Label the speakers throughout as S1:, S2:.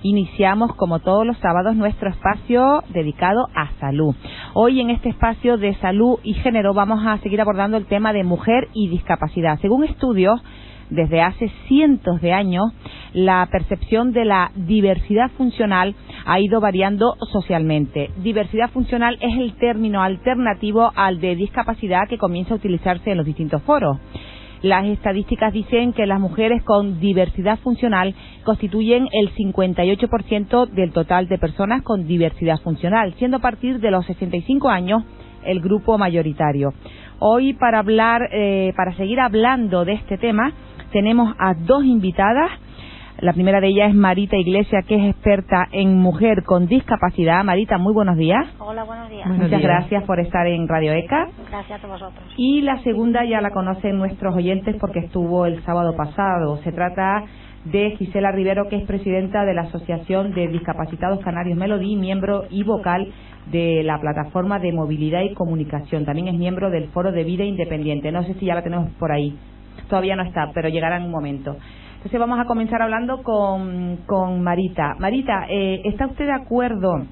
S1: Iniciamos, como todos los sábados, nuestro espacio dedicado a salud. Hoy, en este espacio de salud y género, vamos a seguir abordando el tema de mujer y discapacidad. Según estudios, desde hace cientos de años, la percepción de la diversidad funcional ha ido variando socialmente. Diversidad funcional es el término alternativo al de discapacidad que comienza a utilizarse en los distintos foros. Las estadísticas dicen que las mujeres con diversidad funcional constituyen el 58% del total de personas con diversidad funcional, siendo a partir de los 65 años el grupo mayoritario. Hoy, para seguir hablando de este tema, tenemos a dos invitadas. La primera de ellas es Marita Iglesias, que es experta en mujer con discapacidad. Marita, muy buenos días.
S2: Hola, buenos días.
S1: Muchas gracias por estar en Radio ECA.
S2: Gracias a vosotros.
S1: Y la segunda ya la conocen nuestros oyentes porque estuvo el sábado pasado. Se trata de Gisela Rivero, que es presidenta de la Asociación de Discapacitados Canarios Melodí, miembro y vocal de la Plataforma de Movilidad y Comunicación. También es miembro del Foro de Vida Independiente. No sé si ya la tenemos por ahí. Todavía no está, pero llegará en un momento. Entonces vamos a comenzar hablando con Marita. Marita, ¿está usted de acuerdo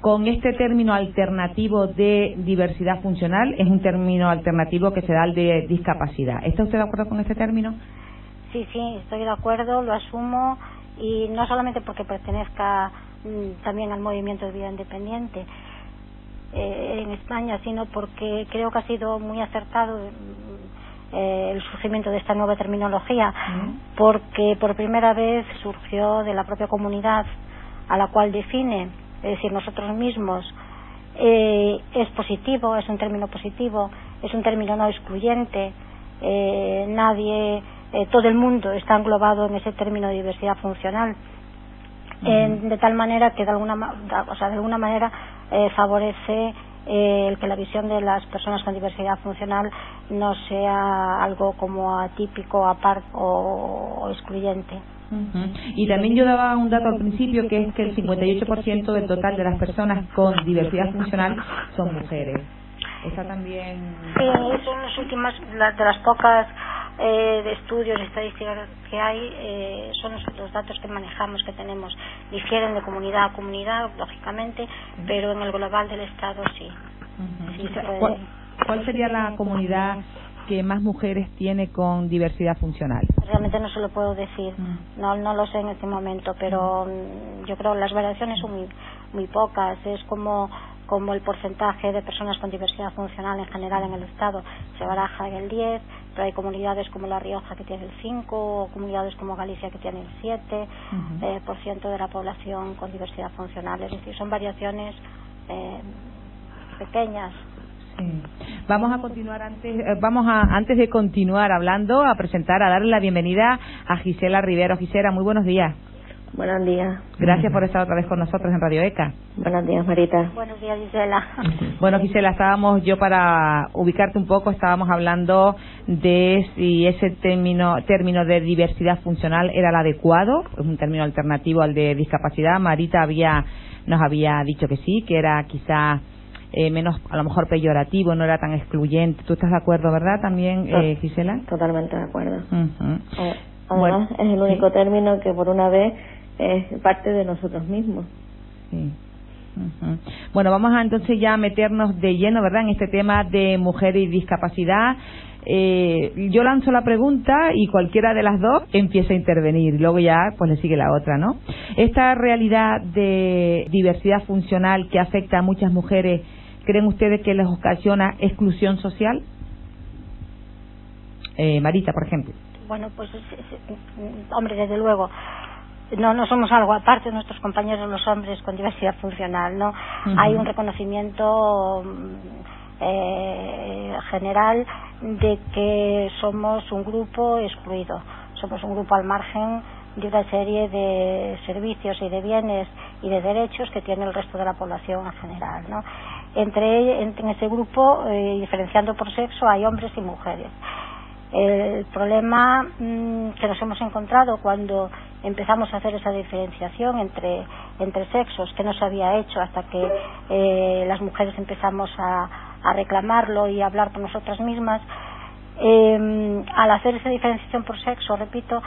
S1: con este término alternativo de diversidad funcional? Es un término alternativo que se da al de discapacidad. ¿Está usted de acuerdo con este término?
S2: Sí, estoy de acuerdo, lo asumo, y no solamente porque pertenezca también al movimiento de vida independiente en España, sino porque creo que ha sido muy acertado el surgimiento de esta nueva terminología, porque por primera vez surgió de la propia comunidad a la cual define, es decir, nosotros mismos. Es positivo, es un término positivo, es un término no excluyente. Todo el mundo está englobado en ese término de diversidad funcional, de tal manera que de alguna manera favorece el que la visión de las personas con diversidad funcional no sea algo como atípico, aparte o excluyente.
S1: Y también yo daba un dato al principio, que es que el 58% del total de las personas con diversidad funcional son mujeres. Esa también...
S2: Sí, son las últimas, de las pocas de estudios y estadísticas que hay, son los datos que manejamos, que tenemos. Difieren de comunidad a comunidad, lógicamente, pero en el global del Estado sí. Sí se puede.
S1: ¿Cuál sería la comunidad que más mujeres tiene con diversidad funcional?
S2: Realmente no se lo puedo decir, no lo sé en este momento, pero yo creo que las variaciones son muy pocas. Es como el porcentaje de personas con diversidad funcional en general en el Estado se baraja en el 10, pero hay comunidades como La Rioja que tiene el 5, o comunidades como Galicia que tiene el 7% de la población con diversidad funcional. Es decir, son variaciones pequeñas.
S1: Sí. Vamos a continuar antes de continuar hablando, a darle la bienvenida a Gisela Rivero. Gisela, muy buenos días.
S3: Buenos días.
S1: Gracias por estar otra vez con nosotros en Radio ECA.
S3: Buenos días, Marita.
S2: Buenos días, Gisela.
S1: Bueno, Gisela, para ubicarte un poco, estábamos hablando de si ese término de diversidad funcional era el adecuado, es un término alternativo al de discapacidad. Marita nos había dicho que sí, que era quizá menos, a lo mejor peyorativo, no era tan excluyente. ¿Tú estás de acuerdo, verdad, también, Gisela?
S3: Totalmente de acuerdo. Además,
S1: bueno,
S3: es el único término que por una vez es parte de nosotros mismos.
S1: Sí. Bueno, vamos a entonces ya meternos de lleno, ¿verdad?, en este tema de mujer y discapacidad. Yo lanzo la pregunta y cualquiera de las dos empieza a intervenir, luego ya pues le sigue la otra, ¿no? Esta realidad de diversidad funcional que afecta a muchas mujeres, ¿creen ustedes que les ocasiona exclusión social? Marita, por ejemplo.
S2: Bueno, pues hombre, desde luego no somos algo aparte de nuestros compañeros los hombres con diversidad funcional, ¿no? Hay un reconocimiento general de que somos un grupo excluido, somos un grupo al margen de una serie de servicios y de bienes y de derechos que tiene el resto de la población en general, ¿no? En ese grupo, diferenciando por sexo, hay hombres y mujeres. El problema que nos hemos encontrado cuando empezamos a hacer esa diferenciación entre sexos, que no se había hecho hasta que las mujeres empezamos a reclamarlo y a hablar por nosotras mismas, al hacer esa diferenciación por sexo, repito,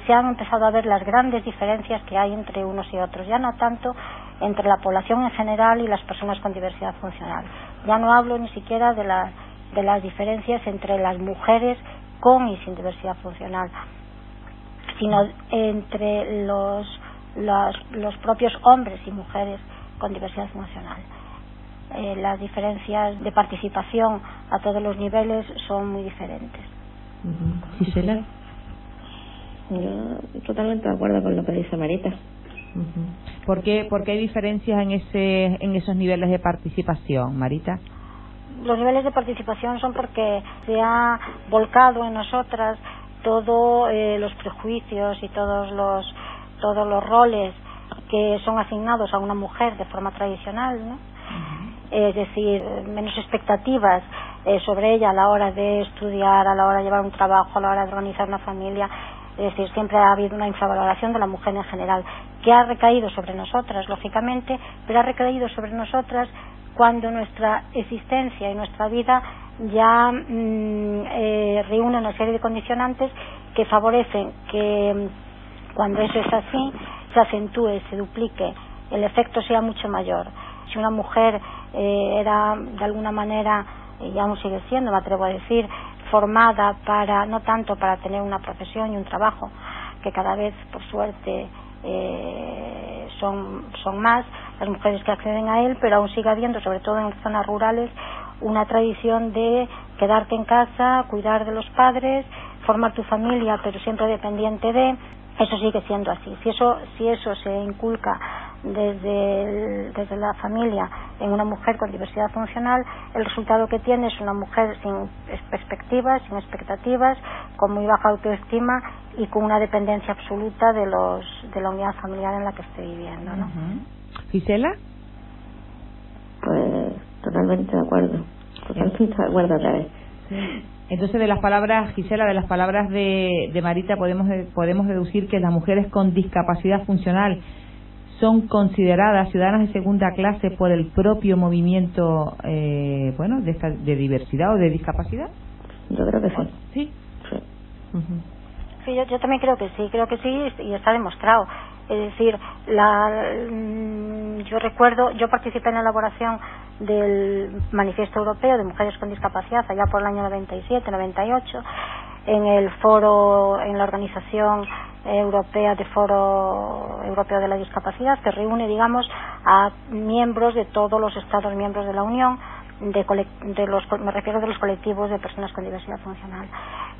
S2: se han empezado a ver las grandes diferencias que hay entre unos y otros, ya no tanto entre la población en general y las personas con diversidad funcional. Ya no hablo ni siquiera de las diferencias entre las mujeres con y sin diversidad funcional, sino entre los propios hombres y mujeres con diversidad funcional. Las diferencias de participación a todos los niveles son muy diferentes.
S1: Gisela.
S3: Yo totalmente de acuerdo con lo que dice Marita.
S1: ¿Por qué hay diferencias en esos niveles de participación, Marita?
S2: Los niveles de participación son porque se ha volcado en nosotras todos los prejuicios y todos los roles que son asignados a una mujer de forma tradicional, ¿no? Es decir, menos expectativas sobre ella a la hora de estudiar, a la hora de llevar un trabajo, a la hora de organizar una familia. Es decir, siempre ha habido una infravaloración de la mujer en general, que ha recaído sobre nosotras, lógicamente, pero ha recaído sobre nosotras cuando nuestra existencia y nuestra vida ya reúne una serie de condicionantes que favorecen que cuando eso es así, se acentúe, se duplique, el efecto sea mucho mayor. Si una mujer era de alguna manera, y aún sigue siendo, me atrevo a decir, formada no tanto para tener una profesión y un trabajo, que cada vez, por suerte, son más las mujeres que acceden a él, pero aún sigue habiendo, sobre todo en zonas rurales, una tradición de quedarte en casa, cuidar de los padres, formar tu familia, pero siempre dependiente de. Eso sigue siendo así. Si eso se inculca desde la familia en una mujer con diversidad funcional, el resultado que tiene es una mujer sin perspectivas, sin expectativas, con muy baja autoestima y con una dependencia absoluta de la unidad familiar en la que esté viviendo, ¿no?
S1: ¿Gisela?
S3: Pues totalmente de acuerdo. Totalmente de acuerdo otra vez.
S1: Sí. Entonces, de las palabras, Gisela, de las palabras de Marita, podemos deducir que las mujeres con discapacidad funcional son consideradas ciudadanas de segunda clase por el propio movimiento de diversidad o de discapacidad.
S3: Yo creo que sí.
S1: Sí.
S3: Sí.
S2: Sí, yo también creo que sí y está demostrado. Es decir, yo participé en la elaboración del Manifiesto Europeo de Mujeres con Discapacidad allá por el año 97-98 en la Organización Europea de Foro Europeo de la Discapacidad, que reúne, digamos, a miembros de todos los Estados miembros de la Unión, me refiero de los colectivos de personas con diversidad funcional.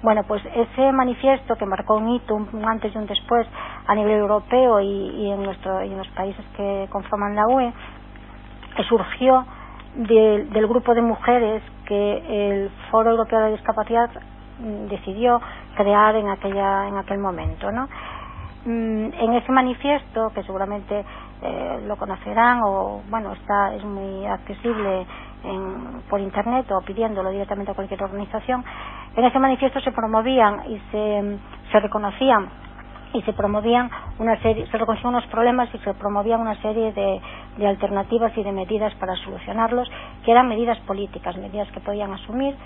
S2: Bueno, pues ese manifiesto que marcó un hito, un antes y un después a nivel europeo y en los países que conforman la UE, surgió del grupo de mujeres que el Foro Europeo de la Discapacidad decidió crear en aquel momento, ¿no? En ese manifiesto, que seguramente lo conocerán o es muy accesible por internet o pidiéndolo directamente a cualquier organización, en ese manifiesto se promovían y se reconocían y se promovían se reconocían unos problemas y se promovían una serie de alternativas y de medidas para solucionarlos, que eran medidas políticas, medidas que podían asumir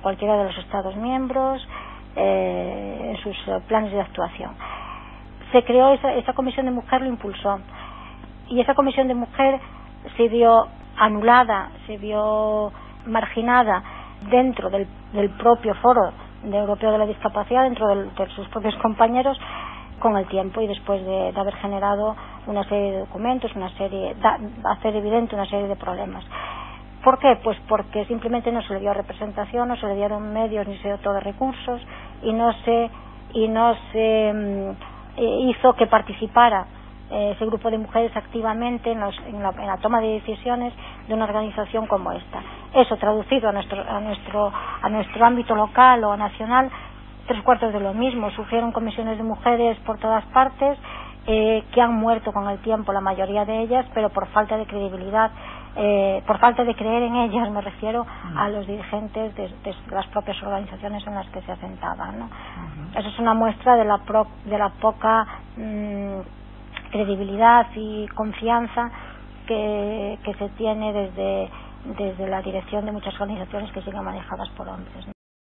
S2: cualquiera de los Estados miembros en sus planes de actuación. Se creó esa comisión de mujer, lo impulsó, y esa comisión de mujer se vio anulada, se vio marginada dentro del propio Foro Europeo de la Discapacidad, dentro de sus propios compañeros, con el tiempo y después de haber generado una serie de documentos, hacer evidente una serie de problemas. ¿Por qué? Pues porque simplemente no se le dio representación, no se le dieron medios ni se dotó de recursos y no se hizo que participara ese grupo de mujeres activamente en la toma de decisiones de una organización como esta. Eso traducido a nuestro ámbito local o nacional, 3/4 de lo mismo. Surgieron comisiones de mujeres por todas partes que han muerto con el tiempo, la mayoría de ellas, pero por falta de credibilidad, por falta de creer en ellas, me refiero a los dirigentes de las propias organizaciones en las que se asentaban, ¿no? Eso es una muestra de la poca credibilidad y confianza que se tiene desde la dirección de muchas organizaciones que siguen manejadas por hombres, ¿no?